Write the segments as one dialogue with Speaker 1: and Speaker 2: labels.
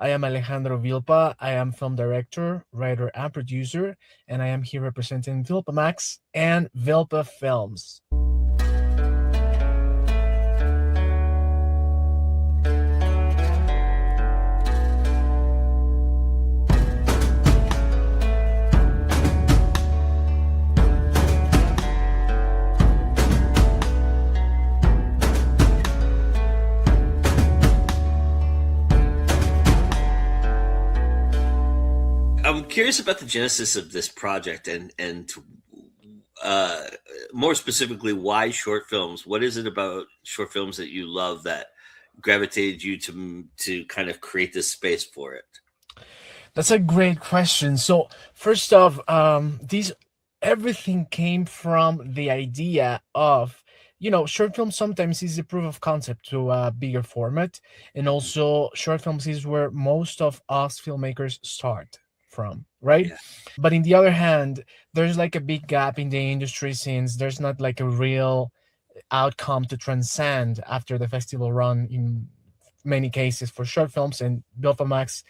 Speaker 1: I am Alejandro Vilpa. I am film director, writer, and producer, and I am here representing Vilpa Max and Vilpa Films.
Speaker 2: I'm curious about the genesis of this project and more specifically, why short films? What is it about short films that you love that gravitated you to kind of create this space for it?
Speaker 1: That's a great question. So first off, these everything came from the idea of short film sometimes is a proof of concept to a bigger format, and also short films is where most of us filmmakers start from, right?
Speaker 2: Yeah.
Speaker 1: But in the other hand, there's like a big gap in the industry since there's not like a real outcome to transcend after the festival run in many cases for short films. And Vilpa Max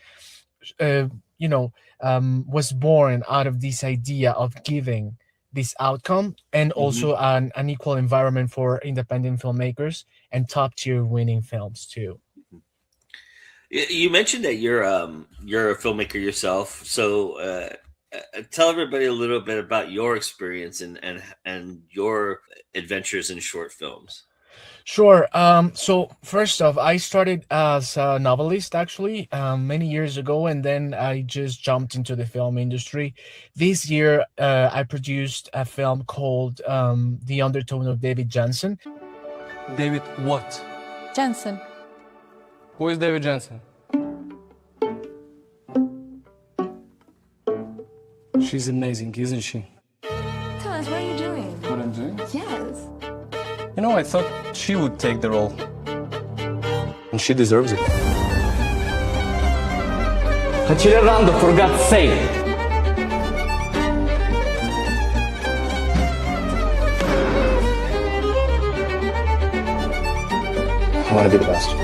Speaker 1: uh, was born out of this idea of giving this outcome and also an equal environment for independent filmmakers and top tier winning films too.
Speaker 2: You mentioned that you're a filmmaker yourself, so tell everybody a little bit about your experience and your adventures in short films.
Speaker 1: Sure. So first off, I started as a novelist actually many years ago, and then I just jumped into the film industry. This year, I produced a film called The Undertone of David Jansen.
Speaker 3: David what?
Speaker 4: Jansen.
Speaker 3: Who is David Jansen? She's amazing, isn't she?
Speaker 4: Thomas, what are you doing?
Speaker 3: What I'm doing?
Speaker 4: Yes.
Speaker 3: You know, I thought she would take the role. And she deserves it.
Speaker 5: Accelerando, for God's sake! I want to be the best.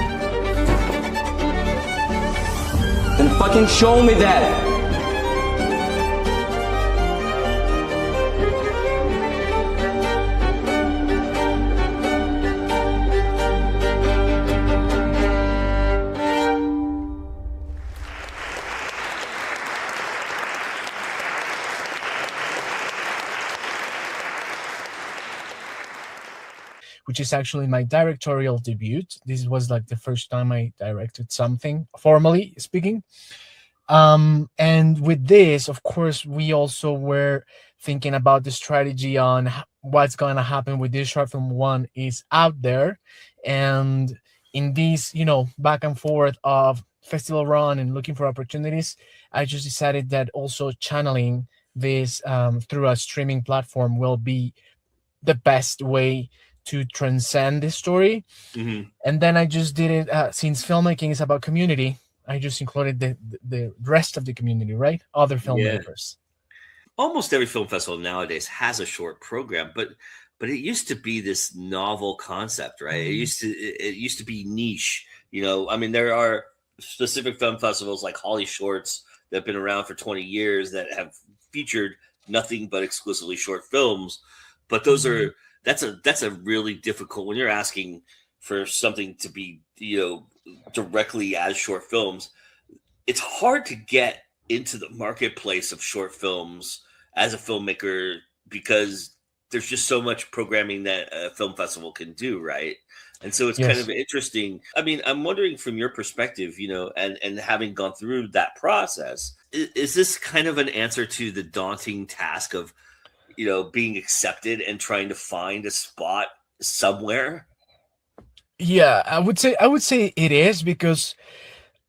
Speaker 5: Then fucking show me that!
Speaker 1: Which is actually my directorial debut. This was like the first time I directed something, formally speaking. And with this, of course, we also were thinking about the strategy on what's going to happen with this short film. One is out there, and in this, back and forth of festival run and looking for opportunities, I just decided that also channeling this through a streaming platform will be the best way to transcend this story. And then I just did it since filmmaking is about community. I just included the rest of the community, right? Other filmmakers.
Speaker 2: Almost every film festival nowadays has a short program, but it used to be this novel concept, right? It used to be niche. I mean, there are specific film festivals like Holly Shorts that have been around for 20 years that have featured nothing but exclusively short films, but those are that's a really difficult when you're asking for something to be directly as short films. It's hard to get into the marketplace of short films as a filmmaker because there's just so much programming that a film festival can do, right? And so it's kind of interesting. I mean, I'm wondering from your perspective, and having gone through that process, is this kind of an answer to the daunting task of being accepted and trying to find a spot somewhere?
Speaker 1: Yeah, I would say it is because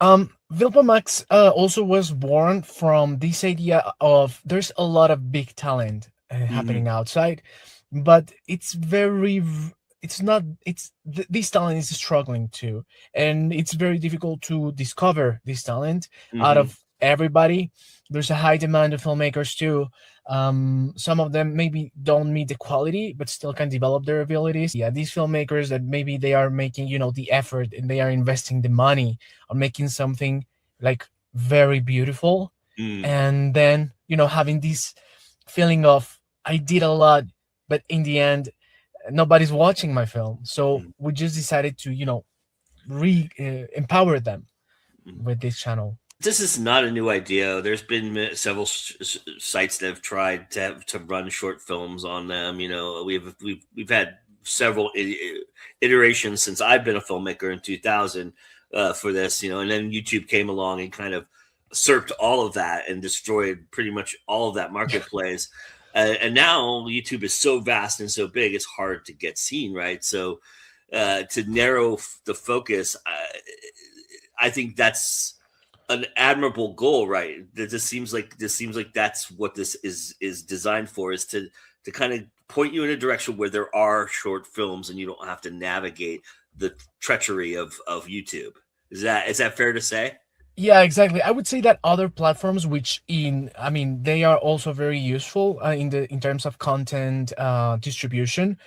Speaker 1: Vilpa Max also was born from this idea of there's a lot of big talent happening outside, but this talent is struggling too, and it's very difficult to discover this talent out of everybody. There's a high demand of filmmakers too. Some of them maybe don't meet the quality, but still can develop their abilities. Yeah, these filmmakers that maybe they are making, the effort and they are investing the money on making something like very beautiful,
Speaker 2: Mm.
Speaker 1: and then having this feeling of I did a lot, but in the end nobody's watching my film. So
Speaker 2: Mm.
Speaker 1: we just decided to empower them
Speaker 2: Mm.
Speaker 1: with this channel.
Speaker 2: This is not a new idea. There's been several sites that have tried to run short films on them. You know, we've had several iterations since I've been a filmmaker in 2000 for this. You know, and then YouTube came along and kind of usurped all of that and destroyed pretty much all of that marketplace. And now YouTube is so vast and so big, it's hard to get seen, right? So to narrow the focus, I think that's an admirable goal, right? This seems like that's what this is designed for, is to kind of point you in a direction where there are short films and you don't have to navigate the treachery of YouTube. Is that fair to say?
Speaker 1: Yeah, exactly. I would say that other platforms, which I mean, they are also very useful in terms of content distribution,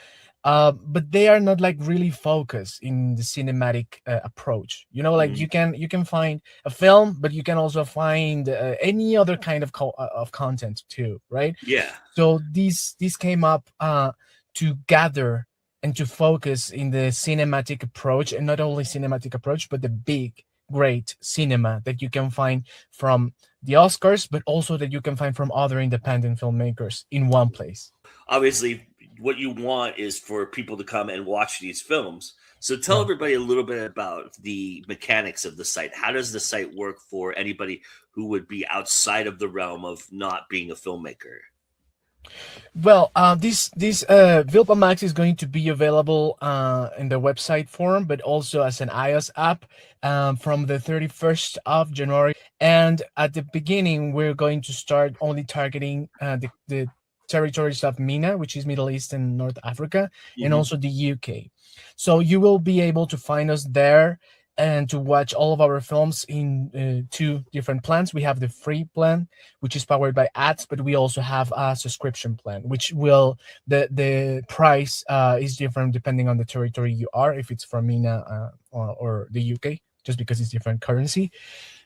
Speaker 1: but they are not like really focused in the cinematic approach. Like
Speaker 2: Mm,
Speaker 1: you can find a film, but you can also find any other kind of content too, right?
Speaker 2: yeah.
Speaker 1: So these came up to gather and to focus in the cinematic approach, and not only cinematic approach, but the big, great cinema that you can find from the Oscars, but also that you can find from other independent filmmakers in one place.
Speaker 2: Obviously, what you want is for people to come and watch these films. So tell
Speaker 1: Yeah.
Speaker 2: everybody a little bit about the mechanics of the site. How does the site work for anybody who would be outside of the realm of not being a filmmaker?
Speaker 1: Well, this Vilpa Max is going to be available in the website form, but also as an iOS app from the 31st of January. And at the beginning, we're going to start only targeting the territories of MENA, which is Middle East and North Africa, and
Speaker 2: Mm-hmm.
Speaker 1: also the UK. So you will be able to find us there and to watch all of our films in two different plans. We have the free plan, which is powered by ads, but we also have a subscription plan, which will the price is different depending on the territory you are, if it's from MENA or the UK, just because it's different currency.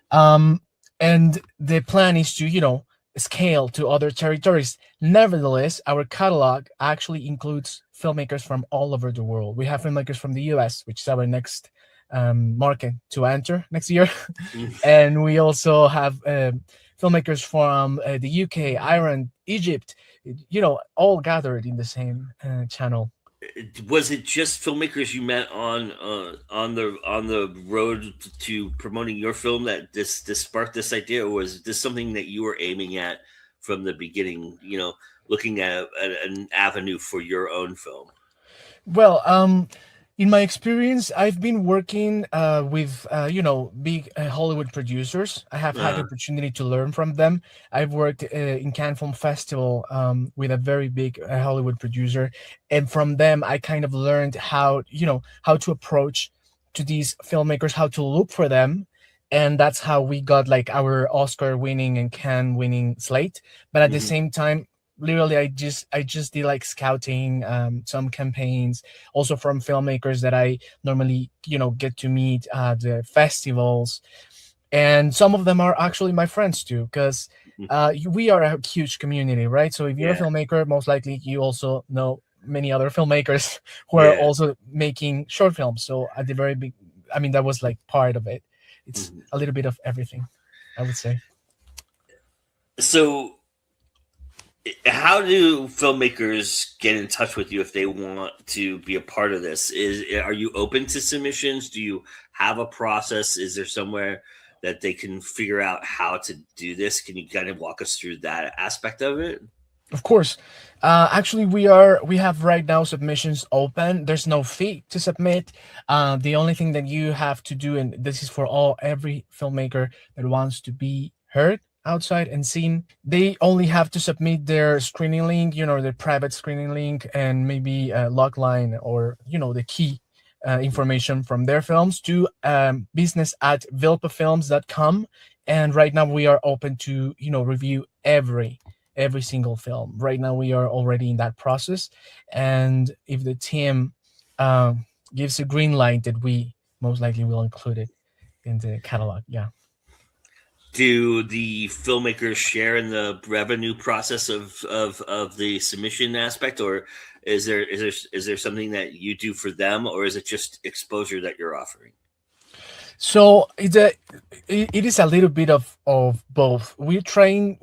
Speaker 1: um, and the plan is to scale to other territories. Nevertheless, our catalog actually includes filmmakers from all over the world. We have filmmakers from the US, which is our next market to enter next year. And we also have filmmakers from the UK, Ireland, Egypt, all gathered in the same channel.
Speaker 2: Was it just filmmakers you met on the road to promoting your film that this sparked this idea, or was this something that you were aiming at from the beginning? Looking at an avenue for your own film.
Speaker 1: Well, in my experience, I've been working with big Hollywood producers. I have had the
Speaker 2: Uh,
Speaker 1: opportunity to learn from them. I've worked in Cannes Film Festival with a very big Hollywood producer, and from them, I kind of learned how to approach to these filmmakers, how to look for them. And that's how we got like our Oscar winning and Cannes winning slate. But at the
Speaker 2: mhm.
Speaker 1: same time, literally I just did like scouting, some campaigns also from filmmakers that I normally get to meet at the festivals, and some of them are actually my friends too, because we are a huge community, right? So if you're a
Speaker 2: Yeah,
Speaker 1: filmmaker, most likely you also know many other filmmakers who are
Speaker 2: yeah.
Speaker 1: also making short films. So at the very big, I mean, that was like part of it. It's
Speaker 2: Mhm.
Speaker 1: a little bit of everything, I would say.
Speaker 2: So, how do filmmakers get in touch with you if they want to be a part of this? Are you open to submissions? Do you have a process? Is there somewhere that they can figure out how to do this? Can you kind of walk us through that aspect of it?
Speaker 1: Of course. Actually, we have right now submissions open. There's no fee to submit. The only thing that you have to do, and this is for every filmmaker that wants to be heard outside and seen, they only have to submit their screening link, their private screening link, and maybe a log line, or the key information from their films to business at vilpafilms.com. And right now we are open to review every single film. Right now, we are already in that process, and if the team gives a green light, that we most likely will include it in the catalog. Yeah.
Speaker 2: Do the filmmakers share in the revenue process of the submission aspect, or is there something that you do for them, or is it just exposure that you're offering?
Speaker 1: So it is a little bit of both. We're trying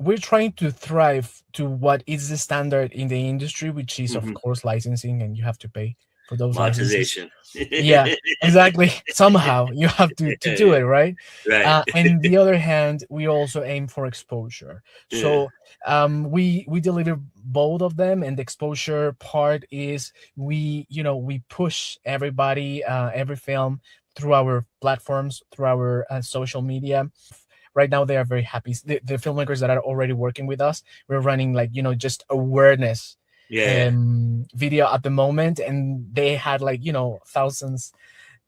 Speaker 1: to thrive to what is the standard in the industry, which is of
Speaker 2: Mhm.
Speaker 1: course licensing, and you have to pay for those licenses.
Speaker 2: Monetization.
Speaker 1: Yeah, exactly. Somehow you have to do it, right?
Speaker 2: Right.
Speaker 1: And the other hand, we also aim for exposure.
Speaker 2: Yeah.
Speaker 1: So we deliver both of them, and the exposure part is we push everybody, every film through our platforms, through our social media. Right now they are very happy. The filmmakers that are already working with us, we're running like just awareness
Speaker 2: Yeah.
Speaker 1: video at the moment, and they had like thousands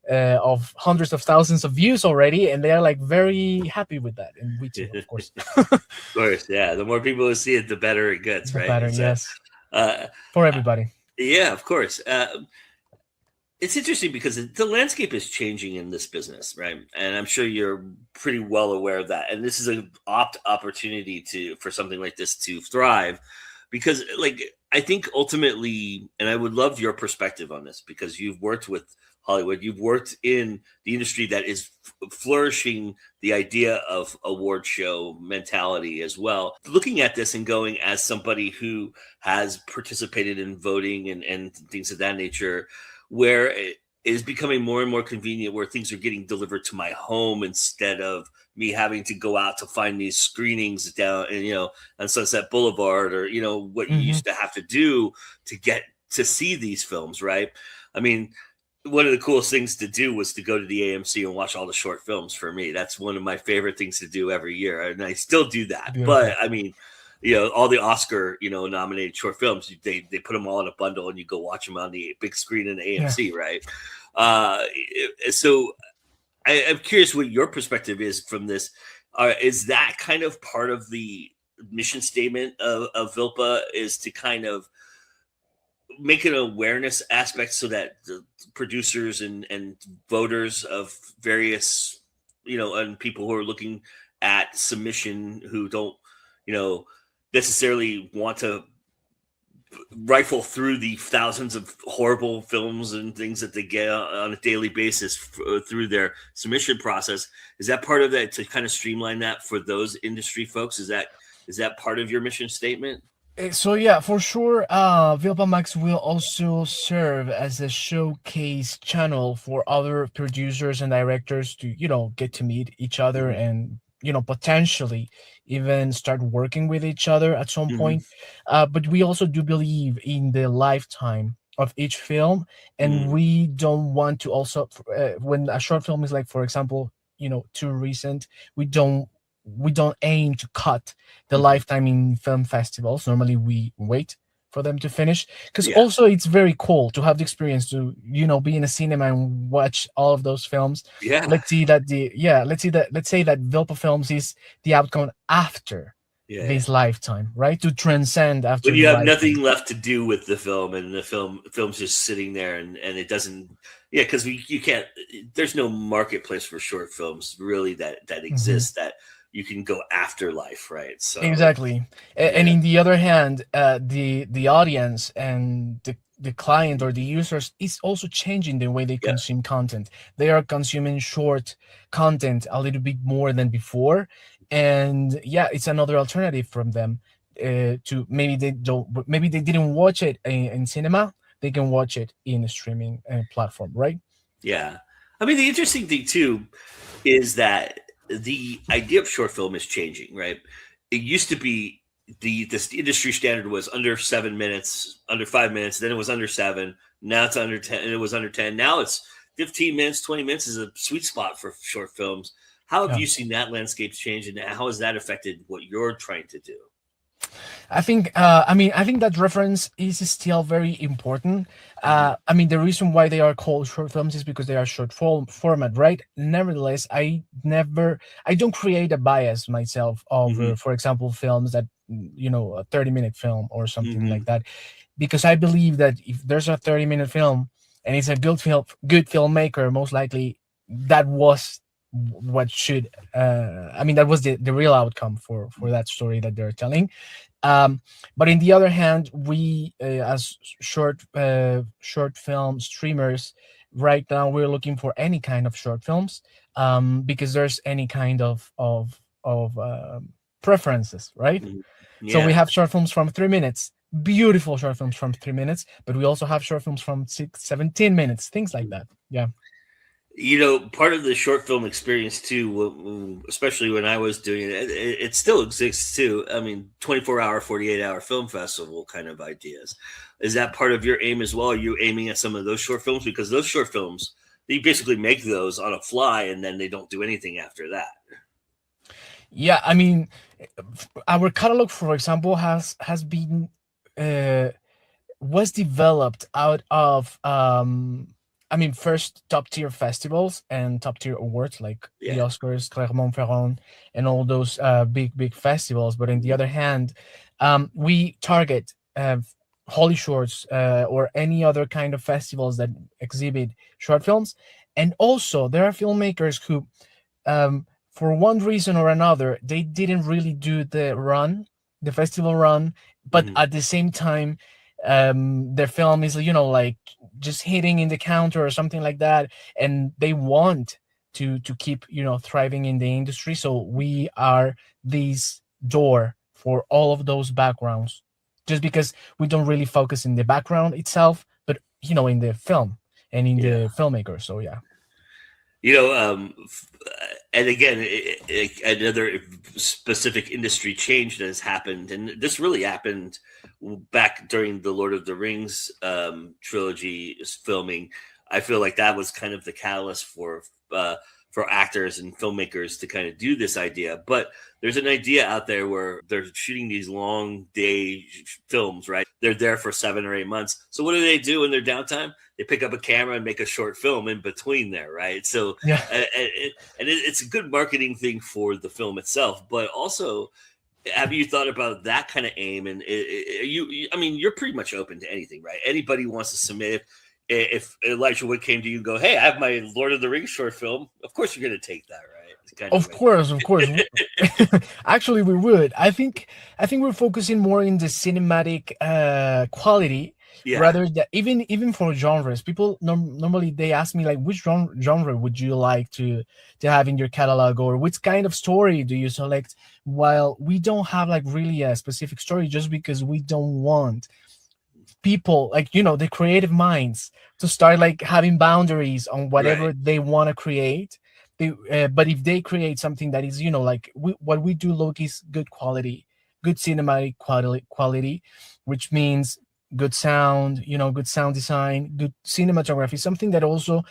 Speaker 1: of hundreds of thousands of views already, and they are like very happy with that, and we too, of course.
Speaker 2: Of course. Yeah. The more people who see it, the better it gets,
Speaker 1: The
Speaker 2: right?
Speaker 1: better,
Speaker 2: It's
Speaker 1: yes,
Speaker 2: uh,
Speaker 1: for everybody.
Speaker 2: yeah, of course. It's interesting because the landscape is changing in this business, right? And I'm sure you're pretty well aware of that. And this is an opportunity for something like this to thrive, because like I think ultimately, and I would love your perspective on this because you've worked with Hollywood, you've worked in the industry that is flourishing the idea of award show mentality as well. Looking at this and going as somebody who has participated in voting and things of that nature, where it is becoming more and more convenient, where things are getting delivered to my home instead of me having to go out to find these screenings down and on Sunset Boulevard, or what you
Speaker 1: Hmm.
Speaker 2: used to have to do to get to see these films, right? I mean, one of the coolest things to do was to go to the AMC and watch all the short films. For me, that's one of my favorite things to do every year, and I still do that. But
Speaker 1: Beautiful.
Speaker 2: I mean, all the Oscar, nominated short films, they put them all in a bundle and you go watch them on the big screen in the
Speaker 1: Yeah.
Speaker 2: AMC, right? Uh, so I'm curious what your perspective is from this. Is that kind of part of the mission statement of Vilpa, is to kind of make an awareness aspect so that the producers and voters of various, and people who are looking at submission, who don't, you know, necessarily want to rifle through the thousands of horrible films and things that they get on a daily basis through their submission process. Is that part of that, to kind of streamline that for those industry folks? Is that part of your mission statement?
Speaker 1: So yeah, for sure, Vilpa Max will also serve as a showcase channel for other producers and directors to, get to meet each other
Speaker 2: Hmm.
Speaker 1: and, potentially even start working with each other at some
Speaker 2: Hmm.
Speaker 1: point. But we also do believe in the lifetime of each film, and
Speaker 2: Hmm.
Speaker 1: we don't want to also, when a short film is like, for example, too recent, we don't aim to cut the
Speaker 2: Hmm.
Speaker 1: lifetime in film festivals. Normally we wait for them to finish, because
Speaker 2: Yeah.
Speaker 1: also it's very cool to have the experience to be in a cinema and watch all of those films.
Speaker 2: Yeah.
Speaker 1: Let's say that Vilpa Films is the outcome after
Speaker 2: Yeah.
Speaker 1: this lifetime, right? To transcend
Speaker 2: When
Speaker 1: after
Speaker 2: you
Speaker 1: the
Speaker 2: have
Speaker 1: lifetime.
Speaker 2: nothing left to do with the film, and the film's just sitting there, and it doesn't. Yeah, because you can't. There's no marketplace for short films really that
Speaker 1: Mhm.
Speaker 2: exists, that you can go after life, right? So
Speaker 1: Exactly. And
Speaker 2: yeah,
Speaker 1: in the other hand, the audience and the client or the users is also changing the way they
Speaker 2: yeah.
Speaker 1: consume content. They are consuming short content a little bit more than before, and yeah, it's another alternative from them. To maybe they didn't watch it in cinema. They can watch it in a streaming platform, right?
Speaker 2: Yeah. I mean, the interesting thing too is that the idea of short film is changing, right? It used to be this industry standard was under 7 minutes, under 5 minutes, then it was under seven, now it's under 10, and it was under 10. Now it's 15 minutes, 20 minutes is a sweet spot for short films. How have
Speaker 1: Yeah.
Speaker 2: you seen that landscape change, and how has that affected what you're trying to do?
Speaker 1: I think that reference is still very important.
Speaker 2: Mhm.
Speaker 1: The reason why they are called short films is because they are short format, right? Nevertheless, I don't create a bias myself
Speaker 2: Mhm.
Speaker 1: over, for example, films that, a 30-minute film or something like
Speaker 2: Mhm.
Speaker 1: that, because I believe that if there's a 30-minute film and it's a good filmmaker, most likely that was what should I mean, that was the real outcome for that story that they're telling. But in the other hand, we as short film streamers right now, we're looking for any kind of short films, because there's any kind of preferences, right?
Speaker 2: Mhm.
Speaker 1: So we
Speaker 2: Yeah.
Speaker 1: have short films from 3 minutes, beautiful short films from 3 minutes, but we also have short films from 17 minutes, things like that. Yeah.
Speaker 2: You know, part of the short film experience too, especially when I was doing it, it still exists too. I mean, 24-hour, 48-hour film festival kind of ideas. Is that part of your aim as well? Are you aiming at some of those short films? Because those short films, you basically make those on a fly and then they don't do anything after that.
Speaker 1: Yeah, I mean, our catalog, for example, has been uh, was developed out of I mean, first top tier festivals and top tier awards like the
Speaker 2: Yeah.
Speaker 1: Oscars, Clermont-Ferrand, and all those big festivals. But on the
Speaker 2: Mhm.
Speaker 1: other hand, we target Holy Shorts or any other kind of festivals that exhibit short films. And also, there are filmmakers who, for one reason or another, they didn't really do the festival run, but
Speaker 2: Mhm.
Speaker 1: at the same time, their film is, like just hitting in the counter or something like that, and they want to keep, thriving in the industry. So we are this door for all of those backgrounds, just because we don't really focus in the background itself, but in the film and in
Speaker 2: Yeah.
Speaker 1: the filmmaker. So yeah.
Speaker 2: You know, and again, another specific industry change that has happened, and this really happened back during the Lord of the Rings trilogy filming. I feel like that was kind of the catalyst for actors and filmmakers to kind of do this idea. But there's an idea out there where they're shooting these long day films, right? They're there for 7 or 8 months. So what do they do in their downtime? They pick up a camera and make a short film in between there, right? So,
Speaker 1: Yeah.
Speaker 2: it's a good marketing thing for the film itself, but also, have you thought about that kind of aim? And I mean, you're pretty much open to anything, right? Anybody wants to submit. If Elijah Wood came to you and go, "Hey, I have my Lord of the Rings short film," of course you're going to take that, right? It's kind of
Speaker 1: Of course, of course. Actually, we would. I think we're focusing more in the cinematic quality,
Speaker 2: yeah,
Speaker 1: rather than even for genres. People normally they ask me like, which genre would you like to have in your catalog, or which kind of story do you select? While we don't have like really a specific story, just because we don't want people, like, the creative minds, to start like having boundaries on
Speaker 2: right.
Speaker 1: whatever they want to create. But if they create something that is, like what we do look is good quality, good cinematic quality, which means good sound, good sound design, good cinematography, something that also,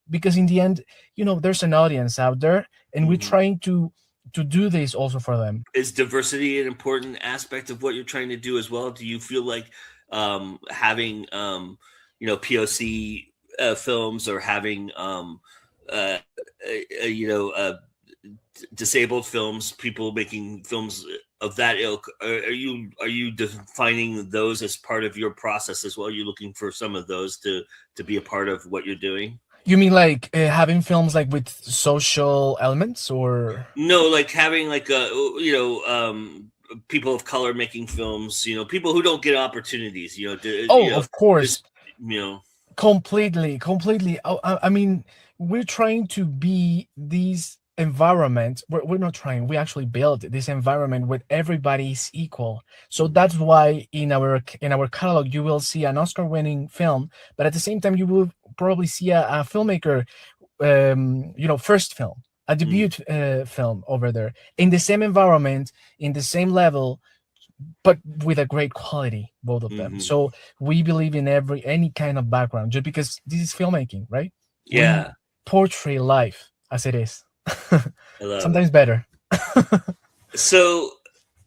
Speaker 1: because in the end, there's an audience out there, and we're
Speaker 2: Mhm.
Speaker 1: trying to do this also for them.
Speaker 2: Is diversity an important aspect of what you're trying to do as well? Do you feel like having POC films, or having uh, disabled films, people making films of that ilk, are you defining those as part of your process as well? Are you looking for some of those to be a part of what you're doing?
Speaker 1: You mean like having films like with social elements, or?
Speaker 2: No, like having like people of color making films, people who don't get opportunities,
Speaker 1: Oh, of
Speaker 2: this,
Speaker 1: course.
Speaker 2: you know,
Speaker 1: Completely. Oh, I mean, we're trying to be this environment. We're not trying. We actually build this environment where everybody is equal. So that's why in our catalog you will see an Oscar-winning film, but at the same time you will probably see a filmmaker, first film, a
Speaker 2: mm,
Speaker 1: debut film over there, in the same environment, in the same level, but with a great quality, both of them.
Speaker 2: mhm.
Speaker 1: So we believe in any kind of background, just because this is filmmaking, right? We
Speaker 2: Yeah,
Speaker 1: portray life as it is.
Speaker 2: I love it.
Speaker 1: Sometimes better.
Speaker 2: So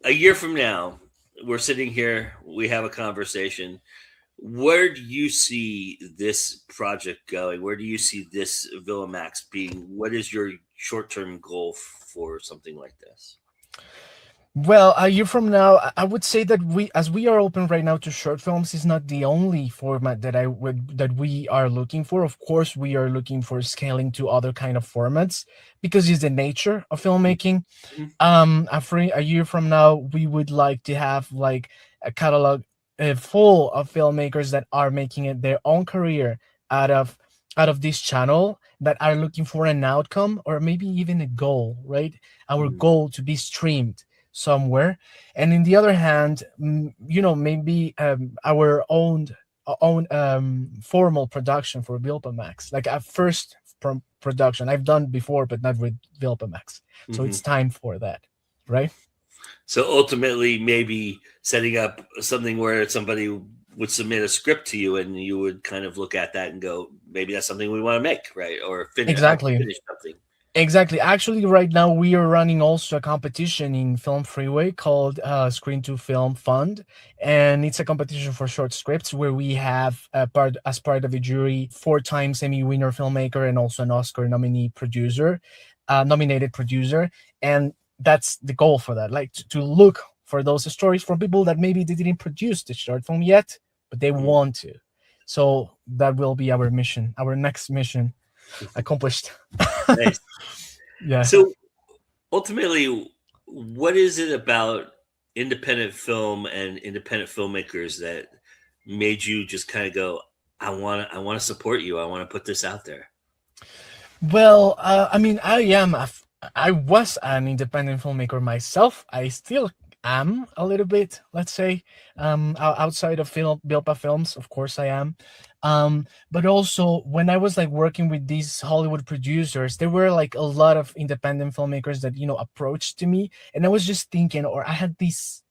Speaker 2: a year from now, we're sitting here, we have a conversation. Where do you see this project going? Where do you see this Villa Max being? What is your short term goal for something like this?
Speaker 1: Well, a year from now, I would say that as we are open right now to short films, is not the only format that we are looking for. Of course, we are looking for scaling to other kind of formats because it's the nature of filmmaking.
Speaker 2: Mhm.
Speaker 1: A year from now, we would like to have like a catalog full of filmmakers that are making it their own career out of this channel, that are looking for an outcome or maybe even a goal, right? Our
Speaker 2: Mhm.
Speaker 1: goal to be streamed somewhere. And in the other hand, maybe our own formal production for Vilpa Max, like a first production I've done before, but not with Vilpa Max. So
Speaker 2: Mhm.
Speaker 1: it's time for that, right?
Speaker 2: So ultimately, maybe setting up something where somebody would submit a script to you, and you would kind of look at that and go, maybe that's something we want to make, right? Or finish, help
Speaker 1: Exactly.
Speaker 2: finish something.
Speaker 1: Exactly. Actually, right now we are running also a competition in Film Freeway called Screen to Film Fund, and it's a competition for short scripts where we have as part of the jury 4 times Emmy winner filmmaker and also an Oscar nominated producer, and that's the goal for that. Like to look for those stories from people that maybe they didn't produce the short film yet, but they
Speaker 2: Mhm.
Speaker 1: want to. So that will be our mission, our next mission accomplished.
Speaker 2: Nice.
Speaker 1: Yeah.
Speaker 2: So ultimately, what is it about independent film and independent filmmakers that made you just kind of go, I want to support you. I want to put this out there.
Speaker 1: Well, I mean, I was an independent filmmaker myself. I still am a little bit, let's say, outside of Vilpa Films. Of course, I am. But also, when I was like working with these Hollywood producers, there were like a lot of independent filmmakers that approached to me, and I was just thinking, or I had this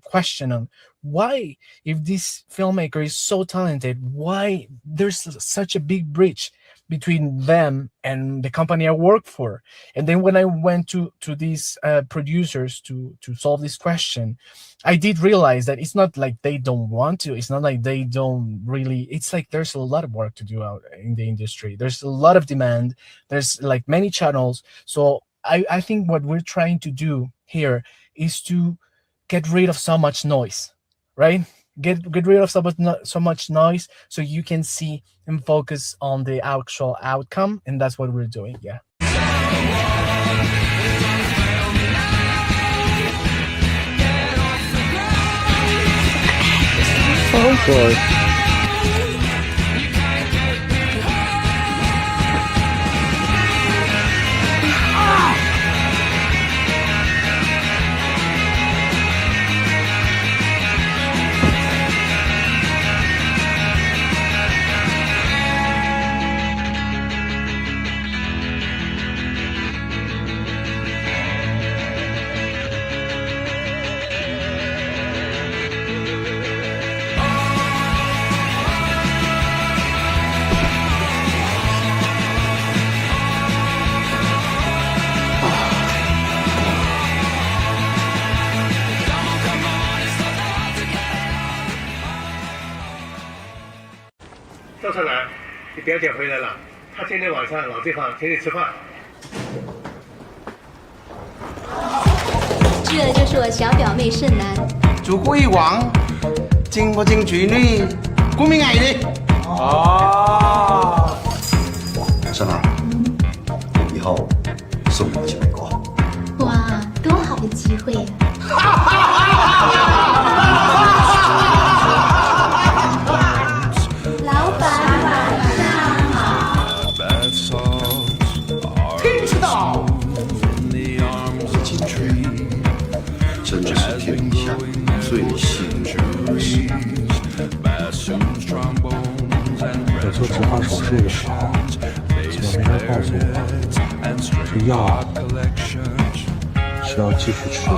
Speaker 1: question on why, if this filmmaker is so talented, why there's such a big bridge between them and the company I work for. And then when I went to these producers to solve this question, I did realize that it's not like they don't want to. It's not like they don't really. It's like there's a lot of work to do out in the industry. There's a lot of demand. There's like many channels. So I think what we're trying to do here is to get rid of so much noise, right? Get rid of so much noise so you can see and focus on the actual outcome, and that's what we're doing. Yeah. Oh boy.
Speaker 6: 赵灿南，你表姐回来了，她今天晚上老地方请你吃饭。
Speaker 7: 这就是我小表妹盛楠。
Speaker 8: 祖国一王，经不经举女，顾名爱的。哦。
Speaker 9: 盛楠，以后送你去美国。
Speaker 7: 哇，多好的机会呀！老板晚上好。
Speaker 8: 听知道。
Speaker 9: 金锤，真的是天下最幸运的事。
Speaker 10: 我做植发手术的时候，怎么没人告诉我，这药是要继续吃的？